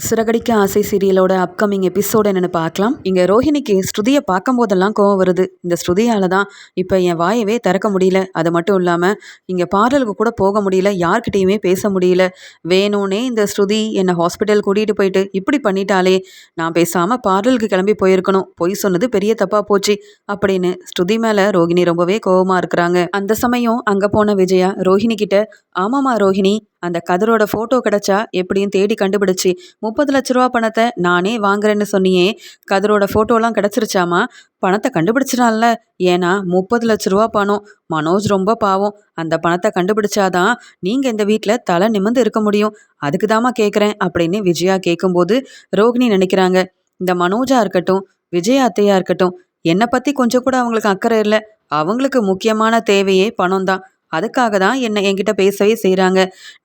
சிறகடிக்க ஆசை சீரியலோட upcoming episode என்னென்னு பார்க்கலாம். இங்கே ரோஹிணிக்கு ஸ்ருதியை பார்க்கும் போதெல்லாம் கோவம் வருது. இந்த ஸ்ருதியால் தான் இப்போ என் வாயவே திறக்க முடியல. அது மட்டும் இல்லாமல் இங்கே பார்லருக்கு கூட போக முடியல, யார்கிட்டையுமே பேச முடியல. வேணும்னே இந்த ஸ்ருதி என்னை ஹாஸ்பிட்டல் கூட்டிகிட்டு போயிட்டு இப்படி பண்ணிட்டாலே, நான் பேசாமல் பார்லருக்கு கிளம்பி போயிருக்கணும், பொய் சொன்னது பெரிய தப்பாக போச்சு அப்படின்னு ஸ்ருதி மேலே ரோஹிணி ரொம்பவே கோவமாக இருக்கிறாங்க. அந்த சமயம் அங்கே போன விஜயா ரோஹிணி கிட்ட, ஆமாம்மா ரோஹிணி, அந்த கதிரோட ஃபோட்டோ கிடச்சா எப்படியும் தேடி கண்டுபிடிச்சி 30 லட்ச ரூபா பணத்தை நானே வாங்குறேன்னு சொன்னியே, கதிரோட ஃபோட்டோலாம் கிடச்சிருச்சாமா? பணத்தை கண்டுபிடிச்சிடான்ல. ஏன்னா 30 லட்ச ரூபா பணம். மனோஜ் ரொம்ப பாவம். அந்த பணத்தை கண்டுபிடிச்சாதான் நீங்கள் இந்த வீட்டில் தலை நிமிர்ந்து இருக்க முடியும். அதுக்கு தாமா கேட்குறேன் அப்படின்னு விஜயா கேட்கும்போது ரோகிணி நினைக்கிறாங்க, இந்த மனோஜா இருக்கட்டும், விஜயா அத்தையா இருக்கட்டும், என்னை பற்றி கொஞ்சம் கூட அவங்களுக்கு அக்கறை இல்லை. அவங்களுக்கு முக்கியமான தேவையே பணம் தான். அதுக்காக தான் என்கிட்ட பேசவே செய்கிறாங்க.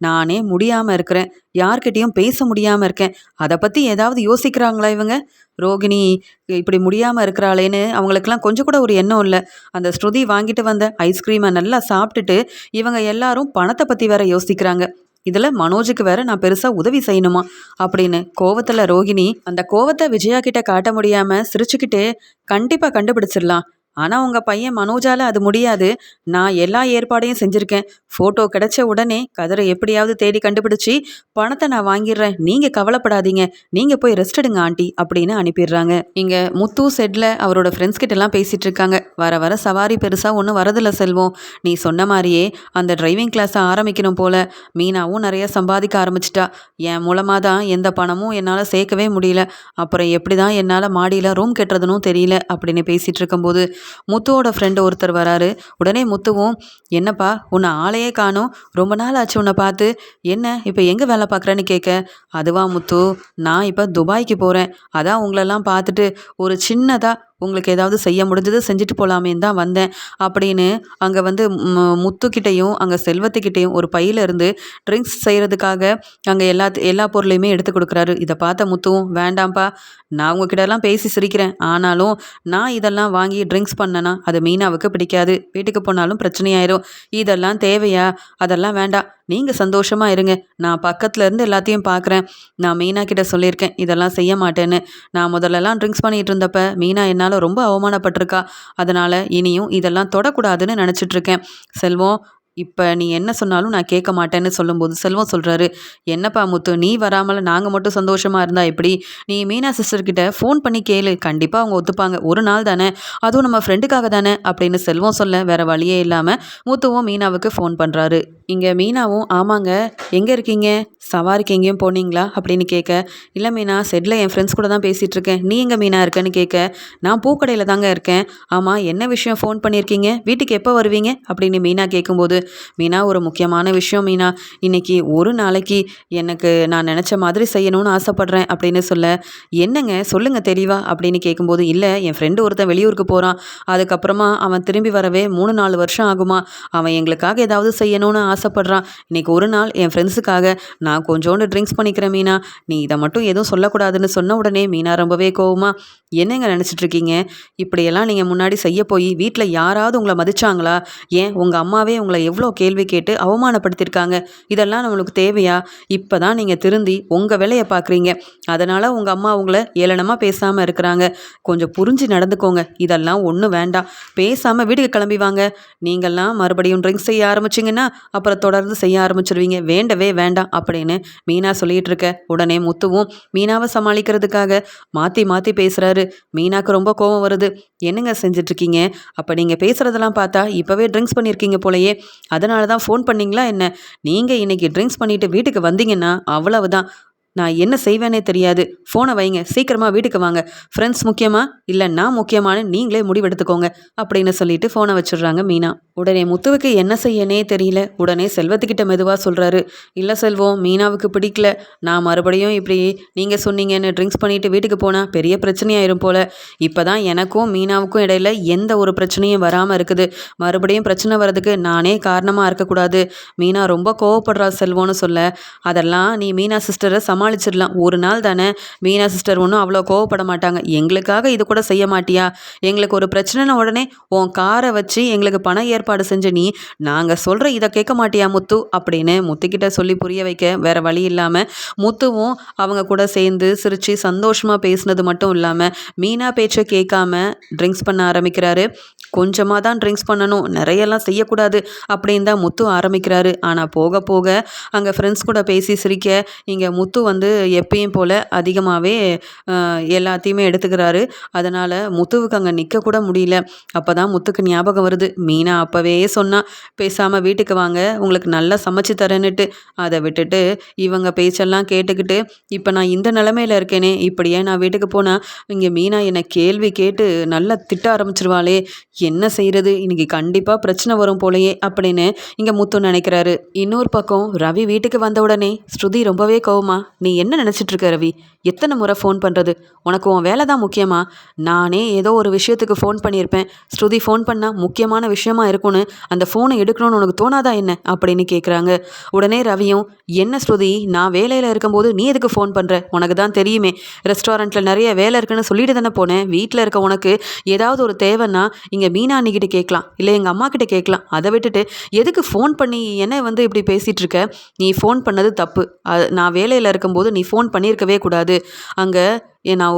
நானே முடியாமல் இருக்கிறேன், யார்கிட்டையும் பேச முடியாமல் இருக்கேன். அதை பற்றி ஏதாவது யோசிக்கிறாங்களா இவங்க? ரோகிணி இப்படி முடியாமல் இருக்கிறாளேன்னு அவங்களுக்கெல்லாம் கொஞ்சம் கூட ஒரு எண்ணம் இல்லை. அந்த ஸ்ருதி வாங்கிட்டு வந்த ஐஸ்கிரீமை நல்லா சாப்பிட்டுட்டு இவங்க எல்லாரும் பணத்தை பற்றி வேற யோசிக்கிறாங்க. இதில் மனோஜுக்கு வேற நான் பெருசாக உதவி செய்யணுமா அப்படின்னு கோவத்தில் ரோகிணி அந்த கோவத்தை விஜயா கிட்ட காட்ட முடியாமல் சிரிச்சுக்கிட்டே, கண்டிப்பாக கண்டுபிடிச்சிடலாம், ஆனால் உங்கள் பையன் மனோஜால் அது முடியாது. நான் எல்லா ஏற்பாடையும் செஞ்சுருக்கேன். ஃபோட்டோ கிடைச்ச உடனே கதிரை எப்படியாவது தேடி கண்டுபிடிச்சி பணத்தை நான் வாங்கிடுறேன், நீங்கள் கவலைப்படாதீங்க, நீங்கள் போய் ரெஸ்ட் எடுங்க ஆண்டி அப்படின்னு அனுப்பிடுறாங்க. இங்கே முத்து செட்டில் அவரோட ஃப்ரெண்ட்ஸ் கிட்டலாம் பேசிகிட்டு இருக்காங்க. வர வர சவாரி பெருசாக ஒன்றும் வரதில்லை செல்வம். நீ சொன்ன மாதிரியே அந்த டிரைவிங் கிளாஸை ஆரம்பிக்கணும் போல். மீனாவும் நிறைய சம்பாதிக்க ஆரம்பிச்சிட்டா. என் மூலமாக தான் எந்த பணமும் என்னால் சேர்க்கவே முடியல. அப்புறம் எப்படி தான் என்னால் மாடியில் ரூம் கட்டுறதுன்னு தெரியல அப்படின்னு பேசிகிட்டு இருக்கும்போது முத்துவோட ஃப்ரெண்டு ஒருத்தர் வராரு. உடனே முத்துவும், என்னப்பா உன்னை ஆளையே காணோம், ரொம்ப நாள் ஆச்சு உன்னை பார்த்து, என்ன இப்போ எங்கே வேலை பார்க்குறேன்னு கேட்க, அதுவா முத்து, நான் இப்போ துபாய்க்கு போகிறேன், அதான் உங்களெல்லாம் பார்த்துட்டு ஒரு சின்னதாக உங்களுக்கு ஏதாவது செய்ய முடிஞ்சது செஞ்சுட்டு போகலாமேன்னு தான் வந்தேன் அப்படின்னு அங்கே வந்து முத்துக்கிட்டையும் அங்கே செல்வத்துக்கிட்டையும் ஒரு பையில இருந்து ட்ரிங்க்ஸ் செய்கிறதுக்காக அங்கே எல்லா பொருளையுமே எடுத்து கொடுக்குறாரு. இதை பார்த்த முத்துவும், வேண்டாம்ப்பா, நான் உங்ககிட்டலாம் பேசி சிரிக்கிறேன், ஆனாலும் நான் இதெல்லாம் வாங்கி ட்ரிங்க்ஸ் பண்ணேன்னா அது மீனாவுக்கு பிடிக்காது, வீட்டுக்கு போனாலும் பிரச்சனையாயிரும், இதெல்லாம் தேவையா? அதெல்லாம் வேண்டாம், நீங்கள் சந்தோஷமாக இருங்க, நான் பக்கத்தில் இருந்து எல்லாத்தையும் பார்க்குறேன். நான் மீனா கிட்ட சொல்லியிருக்கேன் இதெல்லாம் செய்ய மாட்டேன்னு. நான் முதல்லலாம் ட்ரிங்க்ஸ் பண்ணிகிட்டு இருந்தப்ப மீனா என்னால் ரொம்ப அவமானப்பட்டிருக்கா. அதனால் இனியும் இதெல்லாம் தொடக்கூடாதுன்னு நினச்சிட்ருக்கேன். செல்வம், இப்போ நீ என்ன சொன்னாலும் நான் கேட்க மாட்டேன்னு சொல்லும்போது செல்வம் சொல்கிறாரு, என்னப்பா முத்து, நீ வராமல் நாங்கள் மட்டும் சந்தோஷமாக இருந்தால் எப்படி? நீ மீனா சிஸ்டர்கிட்ட ஃபோன் பண்ணி கேளு, கண்டிப்பாக அவங்க ஒத்துப்பாங்க, ஒரு நாள் தானே, அதுவும் நம்ம ஃப்ரெண்டுக்காக தானே அப்படின்னு செல்வம் சொல்ல வேறு வழியே இல்லாமல் முத்துவும் மீனாவுக்கு ஃபோன் பண்ணுறாரு. இங்கே மீனாவும், ஆமாங்க, எங்கே இருக்கீங்க, சவாரிக்கு எங்கேயும் போனீங்களா அப்படின்னு கேட்க, இல்லை மீனா, செட்டில் என் ஃப்ரெண்ட்ஸ் கூட தான் பேசிகிட்டு இருக்கேன், நீ எங்கே மீனா இருக்கேன்னு கேட்க, நான் பூக்கடையில் தாங்க இருக்கேன். ஆமாம், என்ன விஷயம் ஃபோன் பண்ணியிருக்கீங்க, வீட்டுக்கு எப்போ வருவீங்க அப்படின்னு மீனா கேட்கும்போது, மீனா, ஒரு முக்கியமான விஷயம் மீனா, இன்னைக்கு ஒரு நாளைக்கு எனக்கு நான் நினச்ச மாதிரி செய்யணும்னு ஆசைப்பட்றேன் அப்படின்னு சொல்ல, என்னங்க சொல்லுங்க தெளிவா அப்படின்னு கேட்கும்போது, இல்லை, என் ஃப்ரெண்டு ஒருத்தன் வெளியூருக்கு போகிறான், அதுக்கப்புறமா அவன் திரும்பி வரவே 3-4 வருஷம் ஆகுமா, அவன் எங்களுக்காக ஏதாவது செய்யணும்னு ஆசைப்பட்றான். இன்னைக்கு ஒரு நாள் என் ஃப்ரெண்ட்ஸுக்காக நான் கொஞ்சோண்டு ட்ரிங்க்ஸ் பண்ணிக்கிறேன் மீனா, நீ இதை மட்டும் எதுவும் சொல்லக்கூடாதுன்னு சொன்ன உடனே மீனா ரொம்பவே கோவமா, என்னங்க நினச்சிட்டு இருக்கீங்க, இப்படியெல்லாம் நீங்கள் முன்னாடி செய்ய போய் வீட்டில் யாராவது உங்களை மதிச்சாங்களா? ஏன் உங்கள் அம்மாவே உங்களை எவ்வளோ கேள்வி கேட்டு அவமானப்படுத்தியிருக்காங்க, இதெல்லாம் நம்மளுக்கு தேவையா? இப்போ தான் நீங்கள் திருந்தி உங்கள் வேலையை பார்க்குறீங்க, அதனால் உங்கள் அம்மா உங்களை ஏளனமாக பேசாமல் இருக்கிறாங்க. கொஞ்சம் புரிஞ்சு நடந்துக்கோங்க, இதெல்லாம் ஒன்றும் வேண்டாம், பேசாமல் வீட்டுக்கு கிளம்பி வாங்க. நீங்கள்லாம் மறுபடியும் ட்ரிங்க்ஸ் செய்ய ஆரம்பிச்சிங்கன்னா அப்புறம் தொடர்ந்து செய்ய ஆரம்பிச்சிருவீங்க, வேண்டவே வேண்டாம் அப்படின்னு மீனா சொல்லிகிட்டு இருக்க, உடனே முத்துவும் மீனாவை சமாளிக்கிறதுக்காக மாற்றி மாற்றி பேசுகிறாரு. மீனாக்கு ரொம்ப கோபம் வருது. என்னங்க செஞ்சிட்ருக்கீங்க, அப்போ நீங்கள் பேசுகிறதெல்லாம் பார்த்தா இப்போவே ட்ரிங்க்ஸ் பண்ணியிருக்கீங்க போலயே, அதனால தான் ஃபோன் பண்ணிங்களா என்ன? நீங்கள் இன்றைக்கி ட்ரிங்க்ஸ் பண்ணிவிட்டு வீட்டுக்கு வந்தீங்கன்னா அவ்வளவுதான், நான் என்ன செய்வேனே தெரியாது. ஃபோனை வைங்க, சீக்கிரமாக வீட்டுக்கு வாங்க, ஃப்ரெண்ட்ஸ் முக்கியமா இல்லை நான் முக்கியமானு நீங்களே முடிவெடுத்துக்கோங்க அப்படின்னு சொல்லிட்டு ஃபோனை வச்சிடுறாங்க மீனா. உடனே முத்துவுக்கு என்ன செய்யனே தெரியல. உடனே செல்வத்துக்கிட்ட மெதுவாக சொல்கிறாரு, இல்லை செல்வம், மீனாவுக்கு பிடிக்கல, நான் மறுபடியும் இப்படி நீங்கள் சொன்னீங்கன்னு ட்ரிங்க்ஸ் பண்ணிவிட்டு வீட்டுக்கு போனால் பெரிய பிரச்சனையாயிரும் போல். இப்போ தான் எனக்கும் மீனாவுக்கும் இடையில எந்த ஒரு பிரச்சனையும் வராமல் இருக்குது, மறுபடியும் பிரச்சனை வர்றதுக்கு நானே காரணமாக இருக்கக்கூடாது. மீனா ரொம்ப கோவப்படுறா செல்வம்னு சொல்ல, அதெல்லாம் நீ மீனா சிஸ்டரை சமாளிச்சிடலாம். ஒரு நாள் தானே, மீனா சிஸ்டர் ஒன்றும் அவ்வளோ கோவப்பட மாட்டாங்க. எங்களுக்காக இது கூட செய்ய மாட்டியா? எங்களுக்கு ஒரு பிரச்சனைன உடனே உன் காரை வச்சு எங்களுக்கு பண ஏற்பாடு செஞ்ச நீ, நாங்கள் சொல்கிற இதை கேட்க மாட்டியா முத்து அப்படின்னு முத்துக்கிட்ட சொல்லி புரிய வைக்க வேற வழி இல்லாமல் முத்துவும் அவங்க கூட சேர்ந்து சிரித்து சந்தோஷமாக பேசினது மட்டும் இல்லாமல் மீனா பேச்சை கேட்காம ட்ரிங்க்ஸ் பண்ண ஆரம்பிக்கிறாரு. கொஞ்சமாக தான் ட்ரிங்க்ஸ் பண்ணணும், நிறையெல்லாம் செய்யக்கூடாது அப்படின்னு தான் முத்து ஆரம்பிக்கிறாரு. ஆனால் போக போக அங்கே ஃப்ரெண்ட்ஸ் கூட பேசி சிரிக்க இங்கே முத்து வந்து எப்பயும் போல் அதிகமாகவே எல்லாத்தையுமே எடுத்துக்கிறாரு. அதனால் முத்துவுக்கு அங்கே நிற்க கூட முடியல. அப்போ தான் முத்துக்கு ஞாபகம் வருது, மீனா அப்போவே சொன்னா பேசாமல் வீட்டுக்கு வாங்க, உங்களுக்கு நல்லா சமைச்சு தரேன்னுட்டு. அதை விட்டுட்டு இவங்க பேச்செல்லாம் கேட்டுக்கிட்டு இப்போ நான் இந்த நிலமையில இருக்கேனே, இப்படியே நான் வீட்டுக்கு போனால் இங்கே மீனா என்னை கேள்வி கேட்டு நல்லா திட்ட ஆரம்பிச்சிருவாளே, என்ன செய்கிறது, இன்னைக்கு கண்டிப்பாக பிரச்சனை வரும் போலையே அப்படின்னு இங்கே முத்து நினைக்கிறாரு. இன்னொரு பக்கம் ரவி வீட்டுக்கு வந்த உடனே ஸ்ருதி ரொம்பவே கோவமா, நீ என்ன நினச்சிட்டு இருக்க ரவி, எத்தனை முறை ஃபோன் பண்ணுறது, உனக்கு உன் வேலை தான் முக்கியமா? நானே ஏதோ ஒரு விஷயத்துக்கு ஃபோன் பண்ணியிருப்பேன், ஸ்ருதி ஃபோன் பண்ணால் முக்கியமான விஷயமா இருக்கும்னு அந்த ஃபோனை எடுக்கணும்னு உனக்கு தோணாதா என்ன அப்படின்னு கேட்குறாங்க. உடனே ரவியும், என்ன ஸ்ருதி, நான் வேலையில் இருக்கும்போது நீ எதுக்கு ஃபோன் பண்ணுற, உனக்கு தான் தெரியுமே ரெஸ்டாரண்ட்டில் நிறைய வேலை இருக்குன்னு சொல்லிட்டு தானே போனேன், வீட்டில் இருக்க உனக்கு ஏதாவது ஒரு தேவைன்னா இங்கே மீனா அண்ணிக்கிட்ட கேட்கலாம், இல்லை எங்கள் அம்மா கிட்ட கேட்கலாம், அதை விட்டுட்டு எதுக்கு ஃபோன் பண்ணி என்ன வந்து இப்படி பேசிகிட்டு இருக்க, நீ ஃபோன் பண்ணது தப்பு, நான் வேலையில் இருக்கும்போது நீ ஃபோன் பண்ணியிருக்கவே கூடாது. அங்கே நான்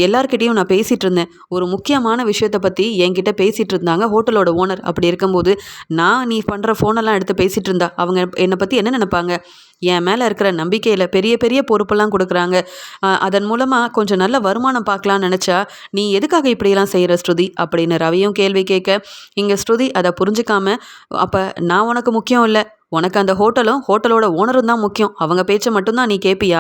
எல்லார்கிட்டையும் நான் பேசிகிட்டு இருந்தேன், ஒரு முக்கியமான விஷயத்தை பற்றி என்கிட்ட பேசிகிட்டு இருந்தாங்க ஹோட்டலோட ஓனர். அப்படி இருக்கும்போது நீ பண்ணுற ஃபோனெல்லாம் எடுத்து பேசிகிட்டு இருந்தா அவங்க என்னை பற்றி என்ன நினைப்பாங்க, என் மேலே இருக்கிற நம்பிக்கையில் பெரிய பெரிய பொறுப்பெல்லாம் கொடுக்குறாங்க, அதன் மூலமாக கொஞ்சம் நல்ல வருமானம் பார்க்கலான்னு நினச்சா நீ எதுக்காக இப்படியெல்லாம் செய்கிற ஸ்ருதி அப்படின்னு ரவியும் கேள்வி கேட்க இங்கே ஸ்ருதி அதை புரிஞ்சுக்காம, அப்போ நான் உனக்கு முக்கியம் இல்லை, உனக்கு அந்த ஹோட்டலோட ஓனரும் தான் முக்கியம், அவங்க பேச்சை மட்டும்தான் நீ கேட்பியா,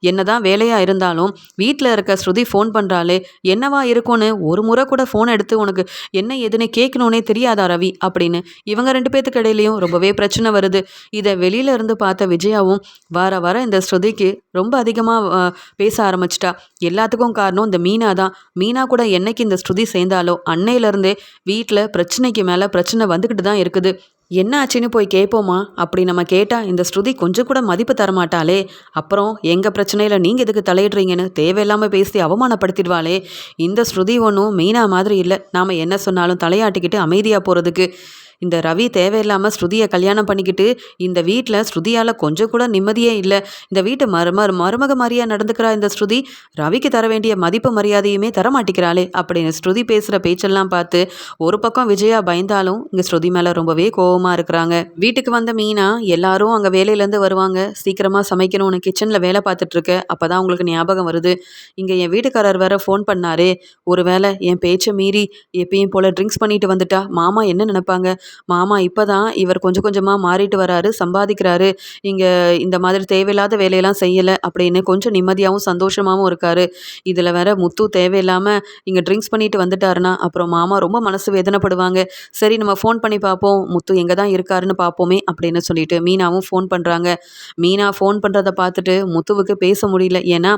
என்னதான் வேலையாக இருந்தாலும் வீட்டில் இருக்க ஸ்ருதி ஃபோன் பண்ணுறாளே, என்னவா இருக்கும்னு ஒரு முறை கூட ஃபோன் எடுத்து உனக்கு என்ன ஏதுன்னு கேட்கணுன்னே தெரியாதா ரவி அப்படின்னு இவங்க 2 பேத்துக்கு இடையிலையும் ரொம்பவே பிரச்சனை வருது. இதை வெளியில இருந்து பார்த்த விஜயாவும் வர வர இந்த ஸ்ருதிக்கு ரொம்ப அதிகமாக பேச ஆரம்பிச்சிட்டா. எல்லாத்துக்கும் காரணம் இந்த மீனா தான். மீனா கூட என்னைக்கு இந்த ஸ்ருதி சேர்ந்தாலோ அன்னையிலேருந்தே வீட்டில் பிரச்சனைக்கு மேலே பிரச்சனை வந்துக்கிட்டு தான் இருக்குது. என்ன ஆச்சுன்னு போய் கேட்போமா அப்படி நம்ம கேட்டால் இந்த ஸ்ருதி கொஞ்சம் கூட மதிப்பு தரமாட்டாளே, அப்புறம் எங்கள் பிரச்சனையில் நீங்கள் எதுக்கு தலையிடுறீங்கன்னு தேவையில்லாமல் பேசி அவமானப்படுத்திடுவாளே. இந்த ஸ்ருதி ஒன்றும் மீனா மாதிரி இல்லை, நாம் என்ன சொன்னாலும் தலையாட்டிக்கிட்டு அமைதியாக போகிறதுக்கு. இந்த ரவி தேவையில்லாமல் ஸ்ருதியை கல்யாணம் பண்ணிக்கிட்டு இந்த வீட்டில் ஸ்ருதியால் கொஞ்சம் கூட நிம்மதியே இல்லை. இந்த வீட்டு மருமக மாதிரியா நடந்துக்கிறா இந்த ஸ்ருதி, ரவிக்கு தர வேண்டிய மதிப்பு மரியாதையுமே தரமாட்டிக்கிறாளே அப்படின்னு ஸ்ருதி பேசுகிற பேச்செல்லாம் பார்த்து ஒரு பக்கம் விஜயா பயந்தாலும் இங்கே ஸ்ருதி மேலே ரொம்பவே கோபமாக இருக்கிறாங்க. வீட்டுக்கு வந்த மீனா எல்லாரும் அங்கே வேலையிலேருந்து வருவாங்க, சீக்கிரமாக சமைக்கணும்னு கிச்சனில் வேலை பார்த்துட்ருக்க. அப்போ தான் உங்களுக்கு ஞாபகம் வருது, இங்கே என் வீட்டுக்காரர் வேற ஃபோன் பண்ணாரே, ஒரு வேளை என் பேச்சை மீறி எப்பயும் போல் ட்ரிங்க்ஸ் பண்ணிட்டு வந்துட்டா மாமா என்ன நினைப்பாங்க, மாமா இப்போ தான் இவர் கொஞ்சம் கொஞ்சமாக மாறிட்டு வராரு, சம்பாதிக்கிறாரு, இங்கே இந்த மாதிரி தேவையில்லாத வேலையெல்லாம் செய்யலை அப்படின்னு கொஞ்சம் நிம்மதியாகவும் சந்தோஷமாகவும் இருக்காரு. இதில் வேற முத்து தேவையில்லாமல் இங்கே ட்ரிங்க்ஸ் பண்ணிட்டு வந்துட்டாருன்னா அப்புறம் மாமா ரொம்ப மனசு வேதனைப்படுவாங்க. சரி நம்ம ஃபோன் பண்ணி பார்ப்போம், முத்து எங்கே தான் இருக்காருன்னு பார்ப்போமே அப்படின்னு சொல்லிட்டு மீனாவும் ஃபோன் பண்ணுறாங்க. மீனா ஃபோன் பண்ணுறதை பார்த்துட்டு முத்துவுக்கு பேச முடியல. ஏன்னா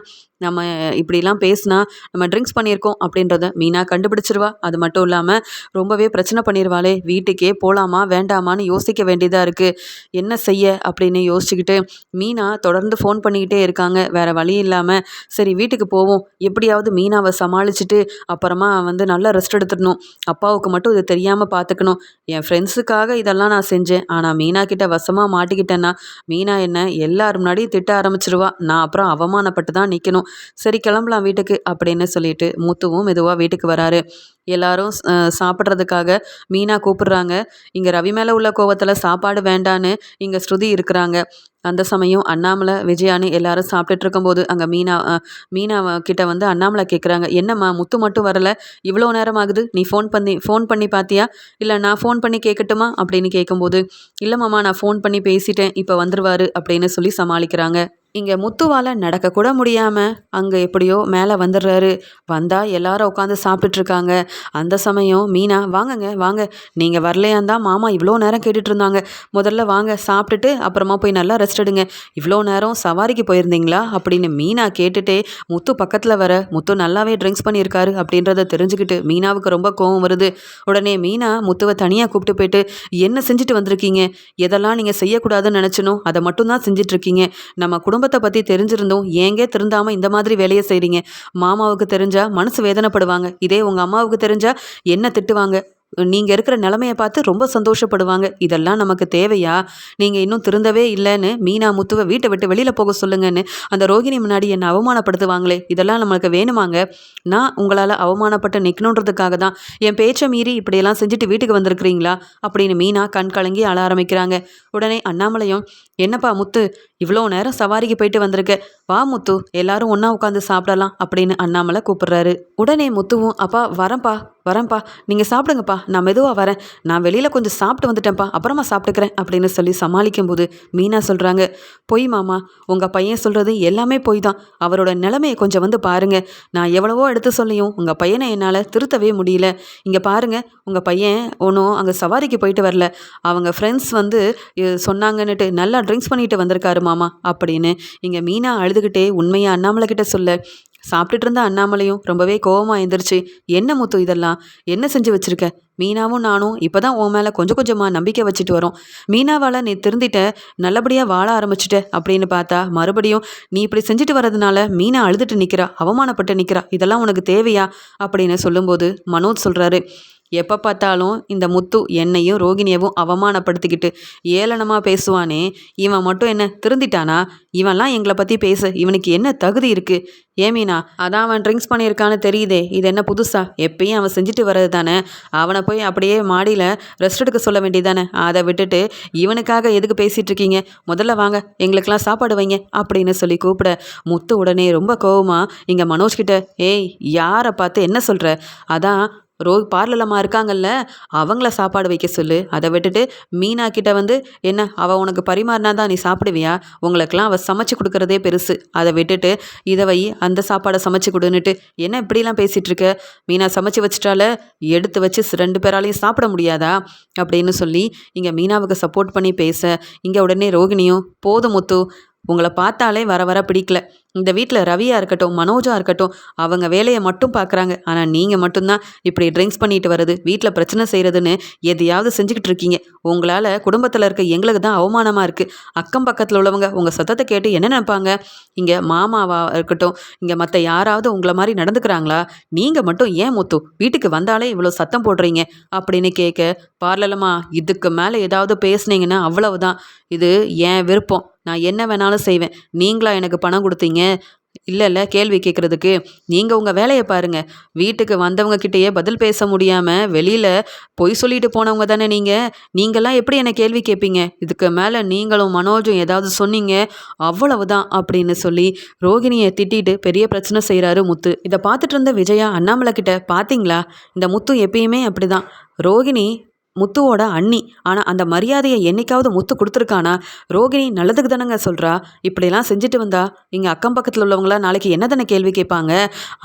நம்ம இப்படிலாம் பேசினா நம்ம ட்ரிங்க்ஸ் பண்ணியிருக்கோம் அப்படின்றத மீனா கண்டுபிடிச்சிருவா. அது மட்டும் இல்லாமல் ரொம்பவே பிரச்சனை பண்ணிடுவாளே, வீட்டுக்கே போகலாமா வேண்டாமான்னு யோசிக்க வேண்டியதாக இருக்குது. என்ன செய்ய அப்படின்னு யோசிச்சுக்கிட்டு மீனா தொடர்ந்து ஃபோன் பண்ணிக்கிட்டே இருக்காங்க. வேறு வழி இல்லாமல் சரி வீட்டுக்கு போவோம், எப்படியாவது மீனாவை சமாளிச்சுட்டு அப்புறமா வந்து நல்லா ரெஸ்ட் எடுத்துடணும், அப்பாவுக்கு மட்டும் இது தெரியாமல் பார்த்துக்கணும், என் ஃப்ரெண்ட்ஸுக்காக இதெல்லாம் நான் செஞ்சேன், ஆனால் மீனா கிட்ட வசமாக மாட்டிக்கிட்டேன்னா மீனா என்ன எல்லாரும் முன்னாடியும் திட்ட ஆரம்பிச்சிருவா, நான் அப்புறம் அவமானப்பட்டு தான் நிற்கணும், சரி கிளம்பலாம் வீட்டுக்கு அப்படின்னு சொல்லிட்டு முத்துவும் மெதுவாக வீட்டுக்கு வராரு. எல்லாரும் சாப்பிட்றதுக்காக மீனா கூப்பிடுறாங்க. இங்கே ரவி மேலே உள்ள கோவத்தில் சாப்பாடு வேண்டான்னு இங்கே ஸ்ருதி இருக்கிறாங்க. அந்த சமயம் அண்ணாமலை விஜயானு எல்லாரும் சாப்பிட்டுட்டு இருக்கும்போது அங்கே மீனா கிட்ட வந்து அண்ணாமலை கேட்குறாங்க, என்னம்மா முத்து மட்டும் வரல, இவ்வளோ நேரம் ஆகுது, நீ ஃபோன் பண்ணி பார்த்தியா, இல்லை நான் ஃபோன் பண்ணி கேட்கட்டுமா அப்படின்னு கேட்கும்போது, இல்லைம்மாம்மா நான் ஃபோன் பண்ணி பேசிட்டேன், இப்போ வந்துருவாரு அப்படின்னு சொல்லி சமாளிக்கிறாங்க. இங்கே முத்துவால் நடக்கக்கூட முடியாமல் அங்கே எப்படியோ மேலே வந்துடுறாரு. வந்தால் எல்லாரும் உட்காந்து சாப்பிட்டுட்ருக்காங்க. அந்த சமயம் மீனா, வாங்கங்க வாங்க, நீங்கள் வரலையான் தான் மாமா இவ்வளோ நேரம் கேட்டுட்டு இருந்தாங்க, முதல்ல வாங்க சாப்பிட்டுட்டு அப்புறமா போய் நல்லா ரெஸ்ட் எடுங்க, இவ்வளோ நேரம் சவாரிக்கு போயிருந்தீங்களா அப்படின்னு மீனா கேட்டுட்டே முத்து பக்கத்தில் வர முத்து நல்லாவே ட்ரிங்க்ஸ் பண்ணியிருக்காரு அப்படின்றத தெரிஞ்சுக்கிட்டு மீனாவுக்கு ரொம்ப கோவம் வருது. உடனே மீனா முத்துவை தனியாக கூப்பிட்டு போயிட்டு, என்ன செஞ்சுட்டு வந்திருக்கீங்க, எதெல்லாம் நீங்கள் செய்யக்கூடாதுன்னு நினச்சனோ அதை மட்டும்தான் செஞ்சிட்ருக்கீங்க, நம்ம குடும்பத்தை குடும்பத்தை பற்றி தெரிஞ்சிருந்தும் ஏங்க திருந்தாமல் இந்த மாதிரி வேலையை செய்கிறீங்க? மாமாவுக்கு தெரிஞ்சா மனசு வேதனைப்படுவாங்க. இதே உங்கள் அம்மாவுக்கு தெரிஞ்சா என்ன திட்டுவாங்க? நீங்க இருக்கிற நிலைமைய பார்த்து ரொம்ப சந்தோஷப்படுவாங்க. இதெல்லாம் நமக்கு தேவையா? நீங்க இன்னும் திருந்தவே இல்லன்னு மீனா முத்துவ வீட்ட விட்டு வெளியில போக சொல்லுங்கன்னு அந்த ரோகிணி முன்னாடி என்ன அவமானப்படுத்துவாங்களே! இதெல்லாம் நம்மளுக்கு வேணுமாங்க? நான் உங்களால அவமானப்பட்டு நிக்கணுன்றதுக்காக தான் என் பேச்ச மீறி இப்படியெல்லாம் செஞ்சுட்டு வீட்டுக்கு வந்திருக்கிறீங்களா? அப்படின்னு மீனா கண் கலங்கி அழ ஆரம்பிக்கிறாங்க. உடனே அண்ணாமலையும், என்னப்பா முத்து, இவ்வளோ நேரம் சவாரிக்கு போயிட்டு வந்திருக்க. வா முத்து, எல்லாரும் ஒண்ணா உட்காந்து சாப்பிடலாம் அப்படின்னு அண்ணாமலை கூப்பிடுறாரு. உடனே முத்துவும், அப்பா வரேன்ப்பா வரேன்ப்பா, நீங்க சாப்பிடுங்கப்பா, நான் மெதுவா வரேன், நான் வெளியில கொஞ்சம் சாப்பிட்டு வந்துட்டேன்ப்பா, அப்புறமா சாப்பிட்டுக்கிறேன் அப்படின்னு சொல்லி சமாளிக்கும் போது மீனா சொல்றாங்க, பொய் மாமா, உங்க பையன் சொல்றது எல்லாமே பொய் தான். அவரோட நிலைமையை கொஞ்சம் வந்து பாருங்க. நான் எவ்வளவோ எடுத்து சொல்லியும் உங்க பையனை என்னால திருத்தவே முடியல. இங்க பாருங்க, உங்க பையன் ஒன்றும் அங்க சவாரிக்கு போயிட்டு வரல. அவங்க ஃப்ரெண்ட்ஸ் வந்து சொன்னாங்கன்னுட்டு நல்லா ட்ரிங்க்ஸ் பண்ணிட்டு வந்திருக்காரு மாமா அப்படின்னு இங்க மீனா அழுதுகிட்டே உண்மையை அண்ணாமலை கிட்ட சொல்ல, சாப்பிட்டுட்டு இருந்த அண்ணாமலையும் ரொம்பவே கோவமா எந்திரிச்சு, என்ன முத்து இதெல்லாம் என்ன செஞ்சு வச்சிருக்க? மீனாவும் நானும் இப்பதான் உன் மேல கொஞ்சம் கொஞ்சமா நம்பிக்கை வச்சுட்டு வரோம். மீனாவால நீ திருந்திட்ட, நல்லபடியா வாழ ஆரம்பிச்சிட்ட அப்படின்னு பார்த்தா மறுபடியும் நீ இப்படி செஞ்சுட்டு வர்றதுனால மீனா அழுதுட்டு நிக்கிறா, அவமானப்பட்டு நிக்கிறா. இதெல்லாம் உனக்கு தேவையா அப்படின்னு சொல்லும்போது மனோஜ் சொல்றாரு, எப்போ பார்த்தாலும் இந்த முத்து என்னையும் ரோகிணியவும் அவமானப்படுத்திக்கிட்டு ஏளனமாக பேசுவானே, இவன் மட்டும் என்ன திருந்திட்டானா? இவன்லாம் எங்களை பற்றி பேச இவனுக்கு என்ன தகுதி இருக்குது? ஏமீனா, அதான் அவன் ட்ரிங்க்ஸ் பண்ணியிருக்கான்னு தெரியுதே, இது என்ன புதுசா? எப்பயும் அவன் செஞ்சுட்டு வர்றது தானே. அவனை போய் அப்படியே மாடியில் ரெஸ்ட் எடுக்க சொல்ல வேண்டியதானே. அதை விட்டுட்டு இவனுக்காக எதுக்கு பேசிகிட்டு இருக்கீங்க? முதல்ல வாங்க, எங்களுக்கெல்லாம் சாப்பாடு வைங்க அப்படின்னு சொல்லி கூப்பிட முத்து உடனே ரொம்ப கோவமா இங்கே மனோஜ் கிட்ட, ஏய் யாரை பார்த்து என்ன சொல்கிற? அதான் பார்லலம்மா இருக்காங்கல்ல, அவங்கள சாப்பாடு வைக்க சொல்லு. அதை விட்டுட்டு மீனா கிட்ட வந்து, என்ன அவள் உனக்கு பரிமாறினா தான் நீ சாப்பிடுவியா? உங்களுக்கெல்லாம் அவள் சமைச்சு கொடுக்குறதே பெருசு. அதை விட்டுட்டு இதை வை, அந்த சாப்பாடை சமைச்சு கொடுன்னுட்டு என்ன இப்படிலாம் பேசிகிட்டு இருக்க? மீனா சமைச்சு வச்சிட்டால, எடுத்து வச்சு 2 பேராலையும் சாப்பிட முடியாதா அப்படின்னு சொல்லி இங்கே மீனாவுக்கு சப்போர்ட் பண்ணி பேச, இங்கே உடனே ரோகிணியும், போதும் முத்து, உங்களை பார்த்தாலே வர வர பிடிக்கல. இந்த வீட்டில் ரவியா இருக்கட்டும், மனோஜா இருக்கட்டும், அவங்க வேலையை மட்டும் பார்க்குறாங்க. ஆனால் நீங்கள் மட்டும்தான் இப்படி ட்ரிங்க்ஸ் பண்ணிட்டு வருது, வீட்டில் பிரச்சனை செய்கிறதுன்னு எதையாவது செஞ்சுக்கிட்டு இருக்கீங்க. உங்களால் குடும்பத்தில் இருக்க எங்களுக்கு தான் அவமானமாக இருக்குது. அக்கம் பக்கத்தில் உள்ளவங்க உங்கள் சத்தத்தை கேட்டு என்ன நினைப்பாங்க? இங்கே மாமாவா இருக்கட்டும், இங்கே மற்ற யாராவது உங்களை மாதிரி நடந்துக்கிறாங்களா? நீங்கள் மட்டும் ஏன் முத்து வீட்டுக்கு வந்தாலே இவ்வளோ சத்தம் போடுறீங்க அப்படின்னு கேட்க, பார்லலம்மா, இதுக்கு மேலே ஏதாவது பேசுனீங்கன்னா அவ்வளவுதான். இது என் விருப்பம், நான் என்ன வேணாலும் செய்வேன். நீங்களா எனக்கு பணம் கொடுத்தீங்க? இல்லைல்ல கேள்வி கேட்குறதுக்கு. நீங்கள் உங்கள் வேலையை பாருங்கள். வீட்டுக்கு வந்தவங்க கிட்டேயே பதில் பேச முடியாமல் வெளியில் பொய் சொல்லிட்டு போனவங்க தானே நீங்கள். நீங்கள்லாம் எப்படி என்னை கேள்வி கேட்பீங்க? இதுக்கு மேலே நீங்களும் மனோஜும் ஏதாவது சொன்னீங்க அவ்வளவுதான் அப்படின்னு சொல்லி ரோகிணியை திட்டிட்டு பெரிய பிரச்சனை செய்கிறாரு முத்து. இதை பார்த்துட்டு இருந்த விஜயா அண்ணாமலை கிட்ட, பார்த்தீங்களா, இந்த முத்து எப்பயுமே அப்படி தான். ரோகிணி முத்துவோட அண்ணி, ஆனால் அந்த மரியாதையை என்னைக்காவது முத்து கொடுத்துருக்கானா? ரோகிணி நல்லதுக்கு தானங்க சொல்கிறா. இப்படிலாம் செஞ்சுட்டு வந்தா இங்கே அக்கம் பக்கத்தில் உள்ளவங்களாம் நாளைக்கு என்ன தானே கேள்வி கேட்பாங்க.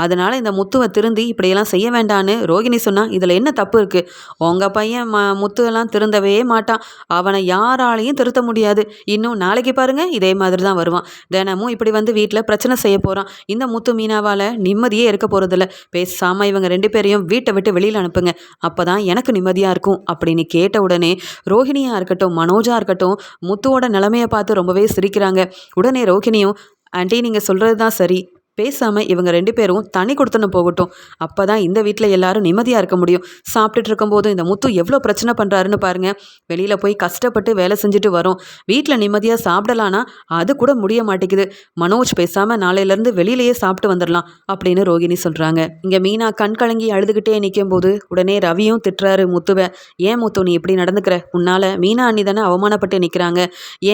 அதனால் இந்த முத்துவை திருந்தி இப்படியெல்லாம் செய்ய வேண்டான்னு ரோகிணி சொன்னால் இதில் என்ன தப்பு இருக்குது? உங்கள் பையன் முத்துவெல்லாம் திருந்தவே மாட்டான். அவனை யாராலையும் திருத்த முடியாது. இன்னும் நாளைக்கு பாருங்கள் இதே மாதிரி தான் வருவான். தினமும் இப்படி வந்து வீட்டில் பிரச்சனை செய்ய போகிறான். இந்த முத்து மீனாவால் நிம்மதியே இருக்க போகிறதில்ல. பேசாமல் இவங்க 2 பேரையும் வீட்டை விட்டு வெளியில் அனுப்புங்க, அப்போ தான் எனக்கு நிம்மதியாக இருக்கும் அப்படின்னு கேட்ட உடனே ரோகிணியா இருக்கட்டும், மனோஜா இருக்கட்டும், முத்துவோட நிலைமையை பார்த்து ரொம்பவே சிரிக்கிறாங்க. உடனே ரோகிணியும், ஆண்டி நீங்கள் சொல்கிறது தான் சரி, பேசாமல் இவங்க 2 பேரும் தனி கொடுத்துன்னு போகட்டும், அப்போ தான் இந்த வீட்டில் எல்லாரும் நிம்மதியாக இருக்க முடியும். சாப்பிட்டுட்டு இருக்கும்போது இந்த முத்து எவ்வளோ பிரச்சனை பண்ணுறாருன்னு பாருங்கள். வெளியில் போய் கஷ்டப்பட்டு வேலை செஞ்சுட்டு வரோம், வீட்டில் நிம்மதியாக சாப்பிடலான்னா அது கூட முடிய மாட்டேங்குது. மனோஜ் பேசாமல் நாளையிலேருந்து வெளியிலேயே சாப்பிட்டு வந்துடலாம் அப்படின்னு ரோகிணி சொல்கிறாங்க. இங்கே மீனா கண் கலங்கி அழுதுகிட்டே நிற்கும் போது உடனே ரவியும் திட்டுறாரு முத்துவை. ஏன் முத்து நீ இப்படி நடந்துக்கிற? உன்னால் மீனா அண்ணி தானே அவமானப்பட்டு நிற்கிறாங்க,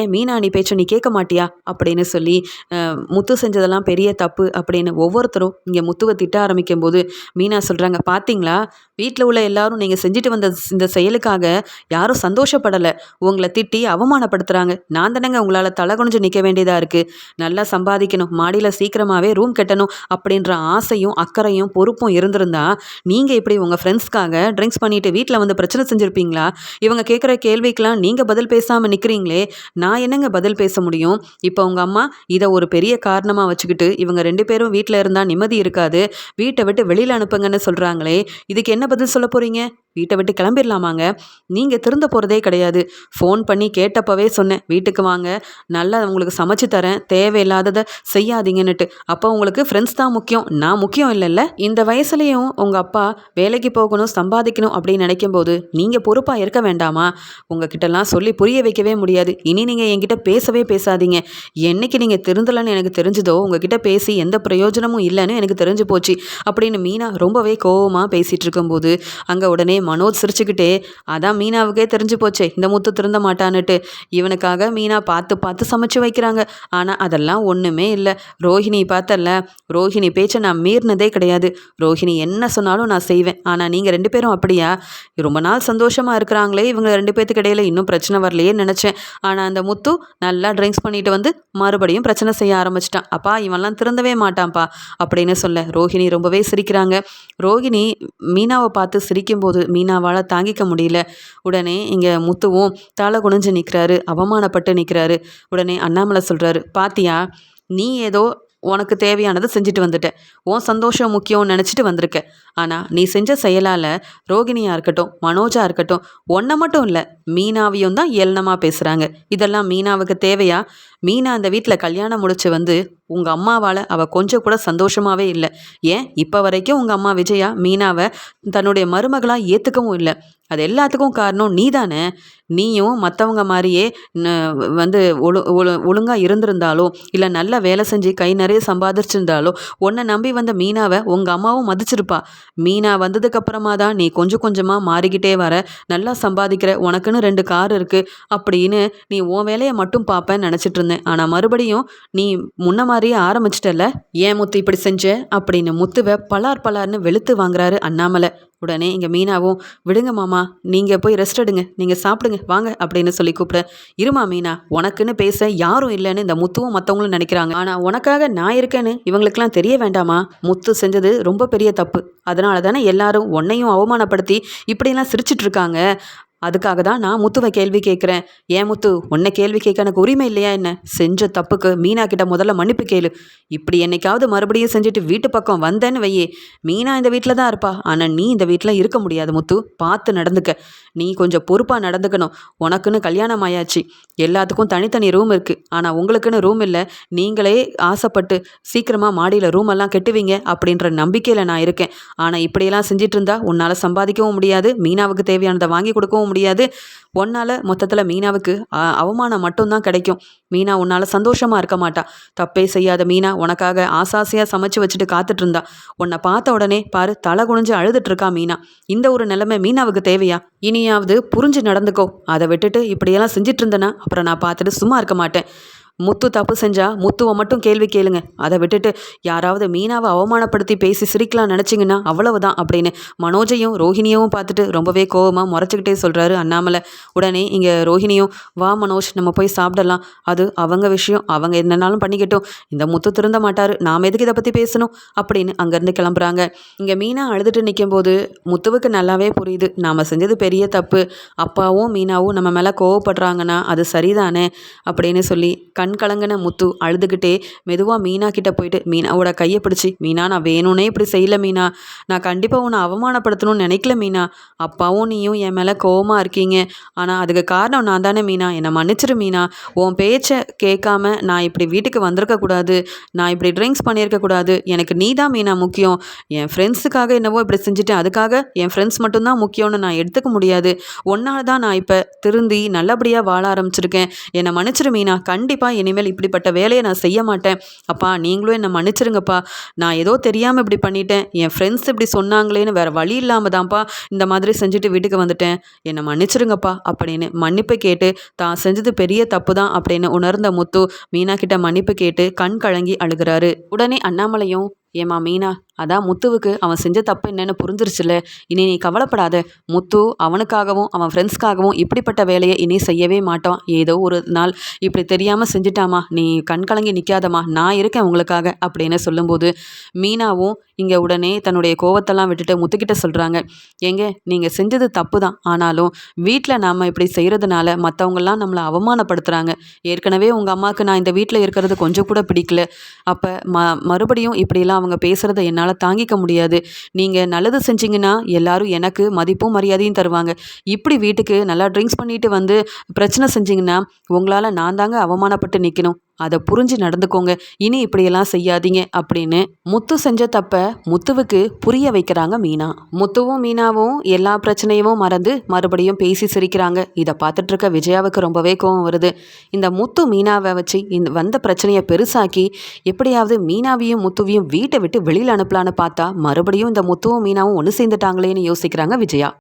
ஏன் மீனா அண்ணி பேச்சை நீ கேட்க மாட்டியா அப்படின்னு சொல்லி முத்து செஞ்சதெல்லாம் பெரிய தப்பு அப்படின்னு ஒவ்வொருத்தரும் இங்கே முத்துவை திட்ட ஆரம்பிக்கும் போது மீனா சொல்கிறாங்க, பார்த்தீங்களா, வீட்டில் உள்ள எல்லாரும் நீங்கள் செஞ்சுட்டு வந்த இந்த செயலுக்காக யாரும் சந்தோஷப்படலை, உங்களை திட்டி அவமானப்படுத்துகிறாங்க. நான் தானேங்க உங்களால் தலை குனிஞ்சு நிற்க வேண்டியதாக இருக்குது. நல்லா சம்பாதிக்கணும், மாடியில் சீக்கிரமாகவே ரூம் கட்டணும் அப்படின்ற ஆசையும் அக்கறையும் பொறுப்பும் இருந்திருந்தா நீங்கள் இப்படி உங்கள் ஃப்ரெண்ட்ஸ்க்காக ட்ரிங்க்ஸ் பண்ணிட்டு வீட்டில் வந்து பிரச்சனை செஞ்சுருப்பீங்களா? இவங்க கேட்குற கேள்விக்கெலாம் நீங்கள் பதில் பேசாமல் நிற்கிறீங்களே, நான் என்னங்க பதில் பேச முடியும்? இப்போ உங்கள் அம்மா இதை ஒரு பெரிய காரணமாக வச்சுக்கிட்டு இவங்க 2 பேரும் வீட்டில் இருந்தால் நிம்மதி இருக்காது, வீட்டை விட்டு வெளியில் அனுப்புங்கன்னு சொல்கிறாங்களே, இதுக்கு என்ன பதில் சொல்ல போகிறீங்க? வீட்டை விட்டு கிளம்பிடலாமாங்க? நீங்கள் திருந்த போகிறதே கிடையாது. ஃபோன் பண்ணி கேட்டப்பவே சொன்னேன், வீட்டுக்கு வாங்க, நல்லா உங்களுக்கு சமைச்சு தரேன், தேவையில்லாததை செய்யாதீங்கன்னுட்டு. அப்போ உங்களுக்கு ஃப்ரெண்ட்ஸ் தான் முக்கியம், நான் முக்கியம் இல்லைல்ல? இந்த வயசுலேயும் உங்கள் அப்பா வேலைக்கு போகணும், சம்பாதிக்கணும் அப்படின்னு நினைக்கும்போது நீங்கள் பொறுப்பாக இருக்க வேண்டாமா? உங்ககிட்டலாம் சொல்லி புரிய வைக்கவே முடியாது. இனி நீங்கள் என்கிட்ட பேசவே பேசாதீங்க. என்னைக்கு நீங்கள் திருந்தலைன்னு எனக்கு தெரிஞ்சதோ உங்ககிட்ட பேசி எந்த பிரயோஜனமும் இல்லைன்னு எனக்கு தெரிஞ்சு போச்சு அப்படின்னு மீனா ரொம்பவே கோவமாக பேசிகிட்டு இருக்கும்போது அங்கே உடனே மனோஜ் சிரிச்சுக்கிட்டே, அதான் மீனாவுக்கே தெரிஞ்சு போச்சே இந்த முத்து திருந்த மாட்டான்னுட்டு. இவனுக்காக மீனா பார்த்து பார்த்து சமைச்சு வைக்கிறாங்க. ஆனால் அதெல்லாம் ஒன்றுமே இல்லை. ரோஹிணி பார்த்தல, ரோஹிணி பேச்சை நான் மீறினதே கிடையாது. ரோஹிணி என்ன சொன்னாலும் நான் செய்வேன். ஆனால் நீங்கள் 2 பேரும் அப்படியா? ரொம்ப நாள் சந்தோஷமாக இருக்கிறாங்களே, இவங்க 2 பேத்துக்கு இடையில இன்னும் பிரச்சனை வரலையே நினச்சேன். ஆனால் அந்த முத்து நல்லா ட்ரிங்க்ஸ் பண்ணிட்டு வந்து மறுபடியும் பிரச்சனை செய்ய ஆரம்பிச்சிட்டான். அப்பா இவன்லாம் திருந்தவே மாட்டான்ப்பா அப்படின்னு சொல்ல ரோஹிணி ரொம்பவே சிரிக்கிறாங்க. ரோஹிணி மீனாவை பார்த்து சிரிக்கும்போது மீனாவால் தாங்கிக்க முடியல. உடனே இங்கே முத்துவும் தலை குனிஞ்சு நிற்கிறாரு, அவமானப்பட்டு நிற்கிறாரு. உடனே அண்ணாமலை சொல்கிறாரு, பாத்தியா, நீ ஏதோ உனக்கு தேவையானதை செஞ்சுட்டு வந்துட்ட, உன் சந்தோஷம் முக்கியம்னு நினச்சிட்டு வந்திருக்க. ஆனால் நீ செஞ்ச செயலால் ரோகிணியாக இருக்கட்டும், மனோஜா இருக்கட்டும், ஒன்றை மட்டும் இல்லை மீனாவையும் தான் ஏளனமாக பேசுகிறாங்க. இதெல்லாம் மீனாவுக்கு தேவையா? மீனா அந்த வீட்டில் கல்யாணம் முடிச்சு வந்து உங்கள் அம்மாவால் அவள் கொஞ்சம் கூட சந்தோஷமாகவே இல்லை. ஏன் இப்போ வரைக்கும் உங்கள் அம்மா விஜயா மீனாவை தன்னுடைய மருமகளாக ஏற்றுக்கவும் இல்லை. அது எல்லாத்துக்கும் காரணம் நீ தானே. நீயும் மற்றவங்க மாதிரியே வந்து ஒழுங்காக இருந்திருந்தாலோ இல்லை நல்ல வேலை செஞ்சு கை நிறைய சம்பாதிச்சிருந்தாலோ உன்னை நம்பி வந்த மீனாவை உங்கள் அம்மாவும் மதிச்சிருப்பா. மீனா வந்ததுக்கப்புறமா தான் நீ கொஞ்சம் கொஞ்சமாக மாறிக்கிட்டே வர, நல்லா சம்பாதிக்கிற, உனக்குன்னு 2 கார் இருக்குது அப்படின்னு நீ உன் வேலையை மட்டும் பார்ப்பேன்னு நினச்சிட்டு இருந்தேன். ஆனால் மறுபடியும் நீ முன்ன மாதிரியே ஆரம்பிச்சிட்டல. ஏன் முத்து இப்படி செஞ்ச அப்படின்னு முத்துவை பலார் பலார்னு வெளுத்து வாங்குறாரு அண்ணாமலை. உடனே இங்கே மீனாவும், விடுங்க மாமா, நீங்கள் போய் ரெஸ்ட் எடுங்க, நீங்கள் சாப்பிடுங்க வாங்க அப்படின்னு சொல்லி கூப்பிட, இருமா மீனா, உனக்குன்னு பேச யாரும் இல்லைன்னு இந்த முத்துவும் மற்றவங்களும் நினைக்கிறாங்க. ஆனால் உனக்காக நான் இருக்கேன்னு இவங்களுக்கெல்லாம் தெரிய வேண்டாமா? முத்து செஞ்சது ரொம்ப பெரிய தப்பு. அதனால தானே எல்லாரும் உன்னையும் அவமானப்படுத்தி இப்படியெல்லாம் சிரிச்சிட்டு இருக்காங்க. அதுக்காக தான் நான் முத்துவை கேள்வி கேட்குறேன். ஏன் முத்து, உன்னை கேள்வி கேட்க எனக்கு உரிமை இல்லையா என்ன? செஞ்ச தப்புக்கு மீனா கிட்ட முதல்ல மன்னிப்பு கேளு. இப்படி என்னைக்காவது மறுபடியும் செஞ்சுட்டு வீட்டு பக்கம் வந்தேன்னு வையே, மீனா இந்த வீட்டில் தான் இருப்பா, ஆனால் நீ இந்த வீட்டில் இருக்க முடியாது முத்து. பார்த்து நடந்துக்க. நீ கொஞ்சம் பொறுப்பாக நடந்துக்கணும். உனக்குன்னு கல்யாணம் ஆயாச்சு, எல்லாத்துக்கும் தனித்தனி ரூம் இருக்குது. ஆனால் உங்களுக்குன்னு ரூம் இல்லை. நீங்களே ஆசைப்பட்டு சீக்கிரமாக மாடியில் ரூம் எல்லாம் கெட்டுவீங்க அப்படின்ற நம்பிக்கையில் நான் இருக்கேன். ஆனால் இப்படியெல்லாம் செஞ்சிட்டு இருந்தா உன்னால் சம்பாதிக்கவும் முடியாது, மீனாவுக்கு தேவையானதை வாங்கி கொடுக்கவும் முடியாது. உன்னால் மொத்தத்தில் மீனாவுக்கு அவமானம் மட்டும்தான் கிடைக்கும். மீனா உன்னால் சந்தோஷமாக இருக்க மாட்டா. தப்பே செய்யாத மீனா உனக்காக ஆசாசையாக சமைச்சு வச்சுட்டு காத்துட்டு இருந்தா. உன்னை பார்த்த உடனே பாரு, தலை குனிஞ்சு அழுதுட்டு இருக்கா மீனா. இந்த ஒரு நிலைமை மீனாவுக்கு தேவையா? இனியாவது புரிஞ்சு நடந்துக்கோ. அதை விட்டுட்டு இப்படியெல்லாம் செஞ்சிட்டு இருந்தேன்னா அப்புறம் நான் பார்த்துட்டு சும்மா இருக்க மாட்டேன். முத்து தப்பு செஞ்சா முத்துவை மட்டும் கேள்வி கேளுங்க. அதை விட்டுட்டு யாராவது மீனாவை அவமானப்படுத்தி பேசி சிரிக்கலாம் நினச்சிங்கன்னா அவ்வளவுதான் அப்படின்னு மனோஜையும் ரோஹிணியவும் பார்த்துட்டு ரொம்பவே கோவமாக முறைச்சிக்கிட்டே சொல்கிறாரு அண்ணாமலை. உடனே இங்கே ரோஹிணியும், வா மனோஜ், நம்ம போய் சாப்பிடலாம், அது அவங்க விஷயம், அவங்க என்னன்னாலும் பண்ணிக்கிட்டோம், இந்த முத்து திருந்த மாட்டார், நாம் எதுக்கு இதை பற்றி பேசணும் அப்படின்னு அங்கேருந்து கிளம்புறாங்க. இங்கே மீனா அழுதுட்டு நிற்கும்போது முத்துவுக்கு நல்லாவே புரியுது, நாம் செஞ்சது பெரிய தப்பு, அப்பாவும் மீனாவும் நம்ம மேலே கோவப்படுறாங்கன்னா அது சரிதானே அப்படின்னு சொல்லி கண் கலங்கின முத்து அழுதுகிட்டே மெதுவாக மீனா கிட்ட போயிட்டு மீனாவோட கையை பிடிச்சி, மீனா நான் வேணும்னே இப்படி செய்யல மீனா, நான் கண்டிப்பாக உன்னை அவமானப்படுத்தணும்னு நினைக்கல மீனா, அப்பாவும் நீயும் என் மேலே கோவமாக இருக்கீங்க, ஆனால் அதுக்கு காரணம் நான் தானே மீனா, என்னை மன்னிச்சிரு மீனா, உன் பேச்சை கேட்காம நான் இப்படி வீட்டுக்கு வந்திருக்கக்கூடாது, நான் இப்படி ட்ரிங்க்ஸ் பண்ணியிருக்கக்கூடாது, எனக்கு நீ தான் மீனா முக்கியம், என் ஃப்ரெண்ட்ஸுக்காக என்னவோ இப்படி செஞ்சுட்டேன், அதுக்காக என் ஃப்ரெண்ட்ஸ் மட்டும்தான் முக்கியம்னு நான் எடுத்துக்க முடியாது, ஒன்றால் தான் நான் இப்போ திருந்தி நல்லபடியாக வாழ ஆரம்பிச்சிருக்கேன், என்னை மன்னிச்சிரு மீனா, கண்டிப்பாக இனிமேல் இப்படிப்பட்ட வேலையை நான் செய்ய மாட்டேன், அப்பா நீங்களும் என்னை மன்னிச்சிருங்கப்பா, நான் ஏதோ தெரியாமல் இப்படி பண்ணிட்டேன், என் ஃப்ரெண்ட்ஸ் இப்படி சொன்னாங்களேன்னு வேறு வழி இல்லாமல் தான்ப்பா இந்த மாதிரி செஞ்சுட்டு வீட்டுக்கு வந்துட்டேன், என்னை மன்னிச்சிருங்கப்பா அப்படின்னு மன்னிப்பு கேட்டு தான் செஞ்சது பெரிய தப்பு தான் அப்படின்னு உணர்ந்த முத்து மீனா கிட்ட மன்னிப்பு கேட்டு கண் கலங்கி அழுகிறாரு. உடனே அண்ணாமலையும், ஏமா மீனா, அதான் முத்துவுக்கு அவன் செஞ்ச தப்பு என்னன்னு புரிஞ்சிருச்சுல, இனி நீ கவலைப்படாத, முத்து அவனுக்காகவும் அவன் ஃப்ரெண்ட்ஸ்க்காகவும் இப்படிப்பட்ட வேலையை இனி செய்யவே மாட்டான், ஏதோ ஒரு நாள் இப்படி தெரியாமல் செஞ்சிட்டாமா, நீ கண் கலங்கி நிற்காதம்மா, நான் இருக்கேன் உங்களுக்காக அப்படின்னு சொல்லும்போது மீனாவும் இங்கே உடனே தன்னுடைய கோவத்தெல்லாம் விட்டுட்டு முத்துக்கிட்ட சொல்கிறாங்க, ஏங்க நீங்கள் செஞ்சது தப்பு தான், ஆனாலும் வீட்டில் நாம் இப்படி செய்கிறதுனால மற்றவங்கெல்லாம் நம்மளை அவமானப்படுத்துகிறாங்க. ஏற்கனவே உங்கள் அம்மாவுக்கு நான் இந்த வீட்டில் இருக்கிறது கொஞ்சம் கூட பிடிக்கல. அப்போ மறுபடியும் இப்படிலாம் அவங்க பேசுகிறத என்னால் தாங்கிக்க முடியாது. நீங்கள் நல்லது செஞ்சீங்கன்னா எல்லாரும் எனக்கு மதிப்பும் மரியாதையும் தருவாங்க. இப்படி வீட்டுக்கு நல்லா ட்ரிங்க்ஸ் பண்ணிட்டு வந்து பிரச்சனை செஞ்சீங்கன்னா உங்களால் நான் தாங்க அவமானப்பட்டு நிற்கணும். அதை புரிஞ்சு நடந்துக்கோங்க. இனி இப்படியெல்லாம் செய்யாதீங்க அப்படின்னு முத்து செஞ்ச தப்ப முத்துவுக்கு புரிய வைக்கிறாங்க மீனா. முத்துவும் மீனாவும் எல்லா பிரச்சனையும் மறந்து மறுபடியும் பேசி சிரிக்கிறாங்க. இதை பார்த்துட்டு இருக்க விஜயாவுக்கு ரொம்பவே கோவம் வருது. இந்த முத்து மீனாவை வச்சு இந்த வந்த பிரச்சனையை பெருசாக்கி எப்படியாவது மீனாவையும் முத்துவையும் வீட்டை விட்டு வெளியில் அனுப்பலான்னு பார்த்தா மறுபடியும் இந்த முத்துவும் மீனாவும் ஒன்று சேர்ந்துட்டாங்களேன்னு யோசிக்கிறாங்க விஜயா.